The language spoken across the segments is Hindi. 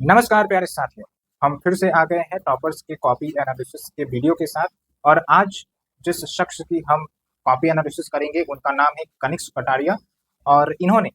नमस्कार प्यारे साथियों। हम फिर से आ गए हैं टॉपर्स के कॉपी एनालिसिस के वीडियो के साथ। और आज जिस शख्स की हम कॉपी एनालिसिस करेंगे उनका नाम है कनिष्क कटारिया। और इन्होंने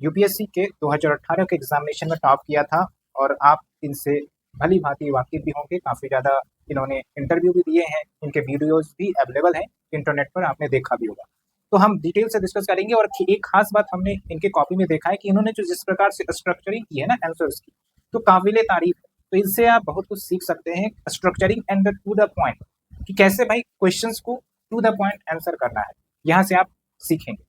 यूपीएससी के 2018 के एग्जामिनेशन में टॉप किया था। और आप इनसे भली भांति वाकिफ भी होंगे, काफ़ी ज़्यादा इन्होंने इंटरव्यू भी दिए हैं, इनके वीडियोज़ भी अवेलेबल हैं इंटरनेट पर, आपने देखा भी होगा। तो हम डिटेल से डिस्कस करेंगे। और एक खास बात हमने इनके कॉपी में देखा है कि इन्होंने जो जिस प्रकार से स्ट्रक्चरिंग की है ना आंसर्स की, तो काबिले तारीफ है। तो इनसे आप बहुत कुछ सीख सकते हैं, structuring and to the point, कि कैसे भाई क्वेश्चंस को टू द पॉइंट आंसर करना है, यहाँ से आप सीखेंगे।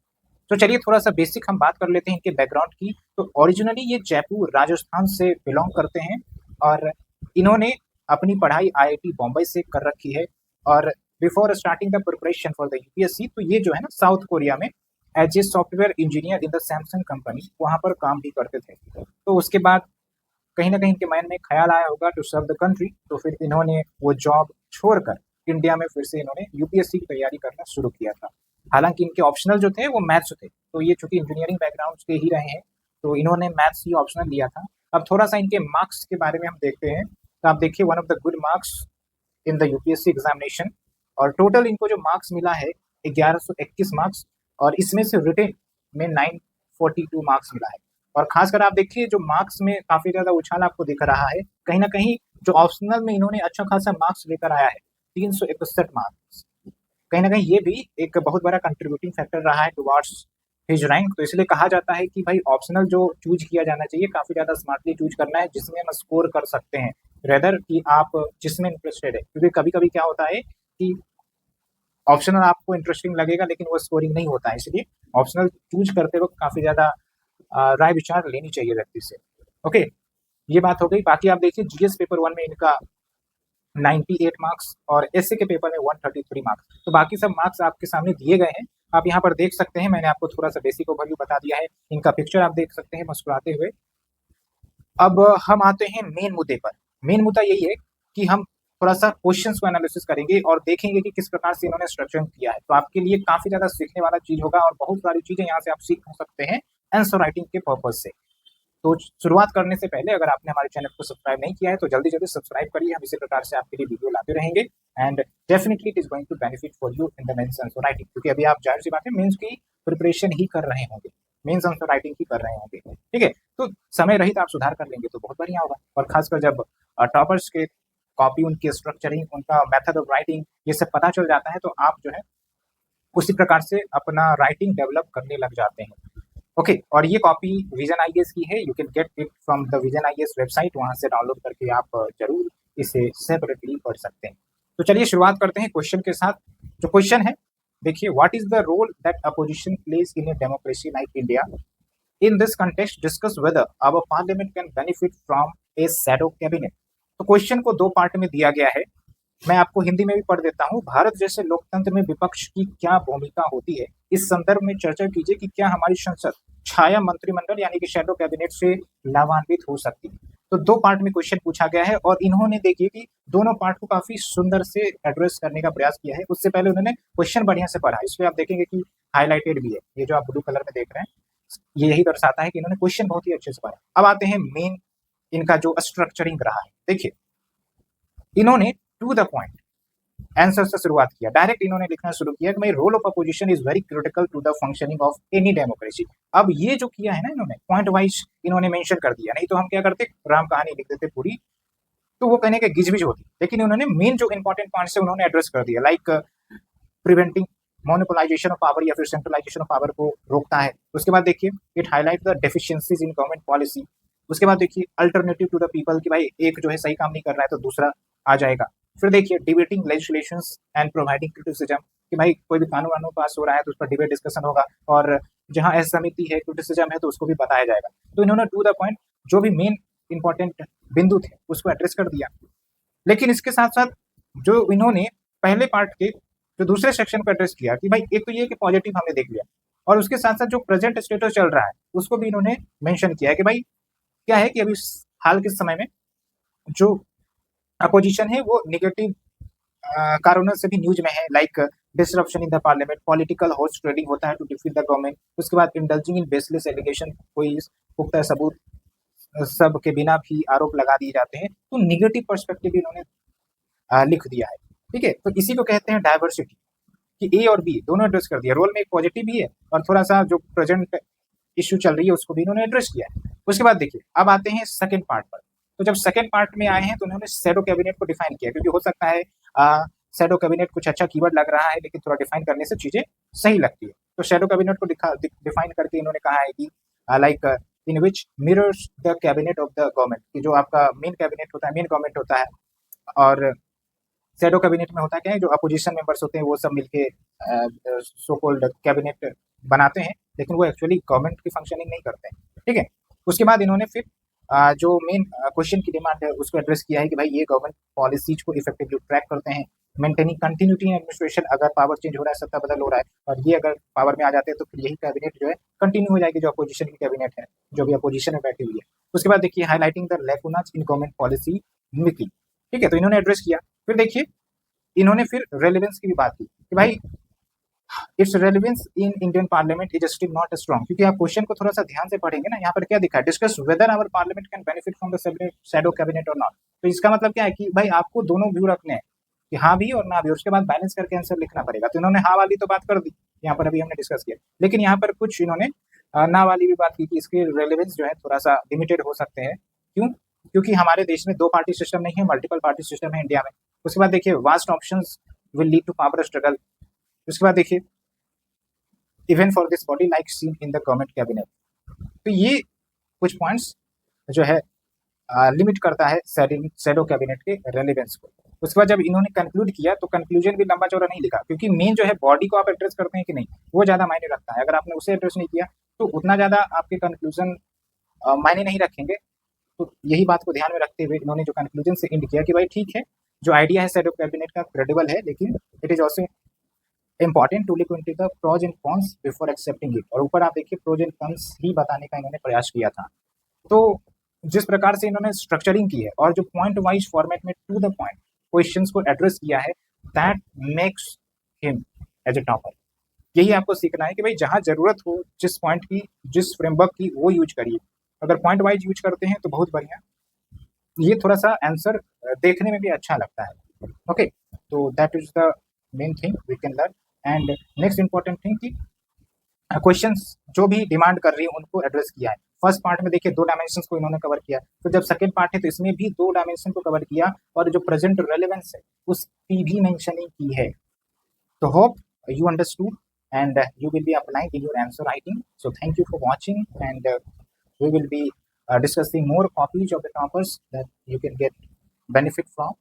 तो चलिए थोड़ा सा बेसिक हम बात कर लेते हैं इनके बैकग्राउंड की। तो ओरिजिनली ये जयपुर राजस्थान से बिलोंग करते हैं। और इन्होंने अपनी पढ़ाई आईआईटी बॉम्बे से कर रखी है। और before starting the preparation for the UPSC, तो ये जो है ना साउथ कोरिया में as a software engineer in the Samsung company वहाँ पर काम भी करते थे। तो उसके बाद कहीं ना कहीं इनके माइंड में ख्याल आया होगा टू सर्व द कंट्री, तो फिर इन्होंने वो जॉब छोड़कर इंडिया में फिर से इन्होंने यूपीएससी की तैयारी करना शुरू किया था। हालांकि इनके ऑप्शनल जो थे वो मैथ्स थे, तो ये चूंकि इंजीनियरिंग बैकग्राउंड के ही रहे हैं तो इन्होंने मैथ्स ही ऑप्शनल लिया था। अब थोड़ा सा इनके मार्क्स के बारे में हम देखते हैं। तो आप देखिए one of the good marks in the UPSC examination. और टोटल इनको जो मार्क्स मिला है 1121 मार्क्स। और इसमें से रिटेन में 942 मार्क्स मिला है। और खासकर आप देखिए जो मार्क्स में काफी ज्यादा उछाल आपको दिख रहा है, कहीं ना कहीं जो ऑप्शनल में इन्होंने अच्छा खासा मार्क्स लेकर आया है, 361 मार्क्स। कहीं ना कहीं ये भी एक बहुत बड़ा कंट्रीब्यूटिंग फैक्टर रहा है टुवार्ड्स हिज रैंक। तो इसलिए कहा जाता है कि भाई ऑप्शनल जो चूज किया जाना चाहिए काफी ज्यादा स्मार्टली चूज करना है, जिसमें हम स्कोर कर सकते हैं, रेदर कि आप जिसमें इंटरेस्टेड है। क्योंकि कभी कभी क्या होता है कि ऑप्शनल आपको इंटरेस्टिंग लगेगा लेकिन वो स्कोरिंग नहीं होता है, इसलिए ऑप्शनल चूज करते वक्त काफी ज्यादा राय विचार लेनी चाहिए व्यक्ति से। ओके, ये बात हो गई। बाकी आप देखिए जीएस पेपर 1 में इनका 98 मार्क्स और एसए के पेपर में 133 मार्क्स। तो बाकी सब मार्क्स आपके सामने दिए गए हैं, आप यहाँ पर देख सकते हैं। मैंने आपको थोड़ा सा बेसिक ओवरव्यू बता दिया है, इनका पिक्चर आप देख सकते हैं मुस्कुराते हुए। अब हम आते हैं मेन मुद्दे पर। मेन मुद्दा यही है कि हम थोड़ा सा क्वेश्चंस को एनालिसिस करेंगे और देखेंगे कि किस प्रकार से इन्होंने स्ट्रक्चर किया है। तो आपके लिए काफी ज्यादा सीखने वाला चीज होगा और बहुत सारी चीजें यहाँ से आप सीख सकते हैं आंसर राइटिंग के पर्पज से। तो शुरुआत करने से पहले अगर आपने हमारे चैनल को सब्सक्राइब नहीं किया है तो जल्दी जल्दी सब्सक्राइब करिए, हम इसी प्रकार से आपके लिए वीडियो लाते रहेंगे। And definitely it is going to benefit for you in the mains answer writing, क्योंकि अभी आप जाहिर सी बात है मेंस की प्रिपरेशन ही कर रहे होंगे, मेंस आंसर राइटिंग ही कर रहे होंगे। ठीक है, तो समय रहित आप सुधार कर लेंगे तो बहुत बढ़िया होगा। और खासकर जब टॉपर्स के कॉपी, उनकी स्ट्रक्चरिंग, उनका मेथड ऑफ राइटिंग ये सब पता चल जाता है तो आप जो है उसी प्रकार से अपना राइटिंग डेवलप करने लग जाते हैं। ओके, और ये कॉपी विजन आईएएस की है, you can get it from the vision IAS website, वहां से डाउनलोड करके आप जरूर इसे सेपरेटली पढ़ सकते हैं। तो चलिए शुरुआत करते हैं क्वेश्चन के साथ। जो क्वेश्चन है देखिए, what is the role that opposition plays in a democracy like India? In this context discuss whether our parliament can benefit from a shadow cabinet. तो क्वेश्चन को दो पार्ट में दिया गया है, मैं आपको हिंदी में भी पढ़ देता हूँ। भारत जैसे लोकतंत्र में विपक्ष की क्या भूमिका होती है, इस संदर्भ में चर्चा कीजिए कि क्या हमारी संसद छाया मंत्रिमंडल यानी कि शैडो कैबिनेट से लाभान्वित हो सकती है। तो दो पार्ट में क्वेश्चन पूछा गया है और इन्होंने देखिए कि दोनों पार्ट को काफी सुंदर से एड्रेस करने का प्रयास किया है। उससे पहले उन्होंने क्वेश्चन बढ़िया से पढ़ा, इसलिए आप देखेंगे कि हाईलाइटेड भी है, ये जो आप ब्लू कलर में देख रहे हैं ये यही दर्शाता है कि इन्होंने क्वेश्चन बहुत ही अच्छे से पढ़ा। अब आते हैं मेन इनका जो स्ट्रक्चरिंग रहा है। देखिए इन्होंने टू द पॉइंट आंसर से शुरुआत किया, डायरेक्ट इन्होंने लिखना शुरू किया कि भाई role of opposition is very critical to the functioning of any democracy. अब ये जो किया है ना इन्होंने पॉइंट वाइज इन्होंने मेंशन कर दिया, नहीं तो हम क्या करते राम कहानी लिख देते पूरी, तो वो कहने के गिजबिज होती। लेकिन उन्होंने मेन जो इंपॉर्टेंट पॉइंट है उन्होंने एड्रेस कर दिया, like preventing monopolisation of power या फिर सेंट्रलाइजेशन ऑफ पावर को रोकता है। उसके बाद देखिए it highlight the deficiencies in government policy. उसके बाद देखिए अल्टरनेटिव टू द पीपल, कि भाई एक जो है सही काम नहीं कर रहा है तो दूसरा आ जाएगा। फिर देखिए debating legislations and providing criticism, कि भाई कोई भी कानून वानून पास हो रहा है तो उस पर डिबेट डिस्कशन होगा और जहां असहमति है, क्रिटिसिज्म है तो उसको भी बताया जाएगा। तो इन्होंने टू द पॉइंट जो भी मेन इंपॉर्टेंट बिंदु थे उसको एड्रेस कर दिया। लेकिन इसके साथ साथ जो इन्होंने पहले पार्ट के जो दूसरे सेक्शन को एड्रेस किया कि भाई एक तो ये कि पॉजिटिव हमने देख लिया, और उसके साथ साथ जो प्रेजेंट स्टेटस चल रहा है उसको भी इन्होंने मेंशन किया है कि भाई क्या है कि अभी हाल के समय में जो अपोजिशन है वो निगेटिव कारणों से भी न्यूज में है, like disruption in the parliament, political horse trading होता है टू डिफीट द गवर्नमेंट। उसके बाद इंडल्जिंग इन बेसलेस एलिगेशन, कोई पुख्ता सबूत सब के बिना भी आरोप लगा दिए जाते हैं, तो नेगेटिव पर्सपेक्टिव इन्होंने लिख दिया है। ठीक है, तो इसी को कहते हैं डायवर्सिटी, कि ए और बी दोनों एड्रेस कर दिया। रोल में एक पॉजिटिव भी है और थोड़ा सा जो प्रेजेंट इश्यू चल रही है उसको भी इन्होंने एड्रेस किया है। उसके बाद देखिए, अब आते हैं सेकंड पार्ट पर। तो जब सेकंड पार्ट में आए हैं तो उन्होंने शैडो कैबिनेट को डिफाइन किया, क्योंकि हो सकता है शैडो कैबिनेट कुछ अच्छा कीवर्ड लग रहा है, लेकिन थोड़ा डिफाइन करने से चीजें सही लगती है। तो शैडो कैबिनेट को डिफाइन करके इन्होंने कहा है कि like in which mirrors the cabinet of the government, कि जो आपका मेन कैबिनेट होता है, मेन गवर्नमेंट होता है, और शैडो कैबिनेट में होता क्या है, जो अपोजिशन मेंबर्स होते हैं वो सब मिलके सो कॉल्ड कैबिनेट बनाते हैं, लेकिन वो एक्चुअली गवर्नमेंट की फंक्शनिंग नहीं करते हैं। ठीक है, उसके बाद इन्होंने फिर जो मेन क्वेश्चन की डिमांड है उसको एड्रेस किया है कि भाई ये गवर्नमेंट पॉलिसीज को इफेक्टिवली ट्रैक करते हैं, मेंटेनिंग कंटिन्यूटी इन एडमिनिस्ट्रेशन, अगर पावर चेंज हो रहा है, सत्ता बदल हो रहा है, और ये अगर पावर में आ जाते हैं तो फिर यही कैबिनेट जो है कंटिन्यू हो जाएगी, जो अपोजिशन की कैबिनेट है, जो भी अपोजिशन में बैठी हुई है। उसके बाद देखिए, highlighting the lacunas in government policy making. ठीक है, तो इन्होंने एड्रेस किया। फिर देखिए, इन्होंने फिर रेलिवेंस की भी बात की कि भाई its relevance in Indian parliament is still not strong, क्योंकि आप क्वेश्चन को थोड़ा सा ध्यान से पढ़ेंगे ना, यहाँ पर क्या दिखा है, discuss whether our parliament can benefit from the shadow cabinet or not. तो इसका मतलब क्या है कि भाई आपको दोनों व्यू रखने हैं, कि हाँ भी और ना भी, उसके बाद बैलेंस करके आंसर लिखना पड़ेगा। तो इन्होंने हाँ वाली तो बात कर दी, यहाँ पर अभी हमने डिस्कस किया, लेकिन यहाँ पर कुछ इन्होंने ना वाली भी बात की कि इसके रेलिवेंस जो है थोड़ा सा लिमिटेड हो सकते हैं। क्यों? क्योंकि हमारे देश में दो पार्टी सिस्टम नहीं है, मल्टीपल पार्टी सिस्टम है इंडिया में। उसके बाद देखिए, vast options will lead to power struggle. उसके बाद देखिए, even for this body like seen in the government cabinet. तो ये कुछ पॉइंट्स जो है लिमिट करता है शैडो कैबिनेट के रेलिवेंस को। उसके बाद जब इन्होंने कंक्लूड किया तो कंक्लूजन भी लंबा चौड़ा नहीं लिखा, क्योंकि मेन जो है बॉडी को आप एड्रेस करते हैं कि नहीं, वो ज्यादा मायने रखता है। अगर आपने उसे एड्रेस नहीं किया तो उतना ज्यादा आपके कंक्लूजन मायने नहीं रखेंगे। तो यही बात को ध्यान में रखते हुए इन्होंने जो कंक्लूजन से इंड किया कि भाई ठीक है, जो आइडिया है शैडो कैबिनेट का क्रेडिबल है, लेकिन it is also important to look into the pros and cons before accepting it. और ऊपर आप देखिए, प्रोज एंड कॉन्स ही बताने का इन्होंने प्रयास किया था। तो जिस प्रकार से इन्होंने स्ट्रक्चरिंग की है और जो पॉइंट वाइज फॉर्मेट में टू द पॉइंट क्वेश्चंस को एड्रेस किया है, that makes him as a topper. यही आपको सीखना है कि भाई जहां जरूरत हो जिस पॉइंट की, जिस फ्रेमवर्क की, वो यूज करिए। अगर पॉइंट वाइज यूज करते हैं तो बहुत बढ़िया, ये थोड़ा सा आंसर देखने में भी अच्छा लगता है। ओके, तो that is the main thing we can learn. And next important thing कि क्वेश्चंस जो भी डिमांड कर रही है उनको एड्रेस किया है। फर्स्ट पार्ट में देखिए 2 डायमेंशंस को इन्होंने कवर किया, तो जब सेकंड पार्ट है तो इसमें भी 2 डायमेंशन को कवर किया, और जो प्रेजेंट रेलेवेंस है उसकी भी मेंशनिंग की है। तो hope you understood, and you will be applying in your answer writing. So thank you for watching, and we will be discussing more copies of the toppers that you can get benefit from.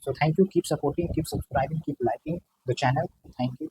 So thank you. Keep supporting, keep subscribing, keep liking the channel. Thank you.